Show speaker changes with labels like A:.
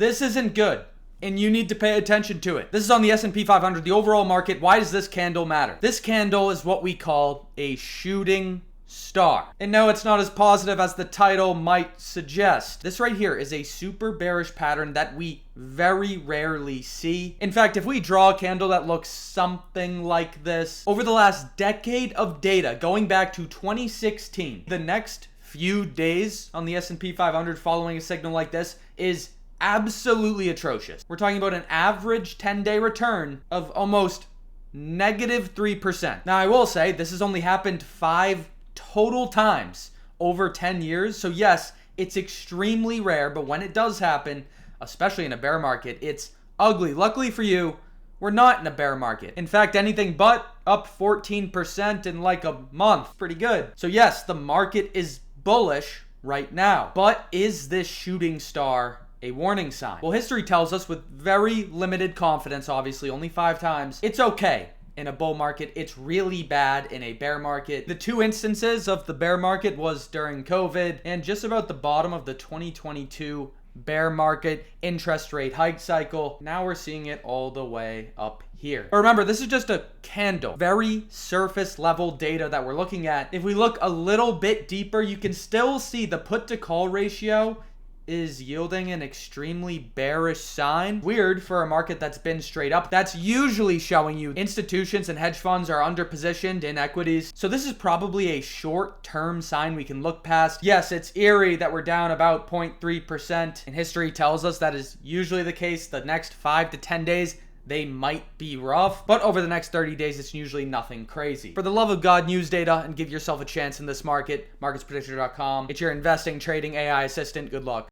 A: This isn't good, and you need to pay attention to it. This is on the S&P 500, the overall market. Why does this candle matter? This candle is what we call a shooting star. And no, it's not as positive as the title might suggest. This right here is a super bearish pattern that we very rarely see. In fact, if we draw a candle that looks something like this, over the last decade of data, going back to 2016, the next few days on the S&P 500 following a signal like this is absolutely atrocious. We're talking about an average 10-day return of almost negative 3%. Now, I will say this has only happened 5 total times over 10 years. So yes, it's extremely rare, but when it does happen, especially in a bear market, it's ugly. Luckily for you, we're not in a bear market. In fact, anything but up 14% in like a month. Pretty good. So yes, the market is bullish right now. But is this shooting star a warning sign? Well, history tells us with very limited confidence, obviously only 5 times, it's okay in a bull market. It's really bad in a bear market. The 2 instances of the bear market was during COVID and just about the bottom of the 2022 bear market interest rate hike cycle. Now we're seeing it all the way up here. But remember, this is just a candle. Very surface level data that we're looking at. If we look a little bit deeper, you can still see the put to call ratio is yielding an extremely bearish sign. Weird for a market that's been straight up. That's usually showing you institutions and hedge funds are underpositioned in equities. So this is probably a short-term sign we can look past. Yes, it's eerie that we're down about 0.3%. And history tells us that is usually the case. The next 5 to 10 days, they might be rough, but over the next 30 days, it's usually nothing crazy. For the love of God, use data and give yourself a chance in this market. MarketsPredictor.com. It's your investing, trading AI assistant. Good luck.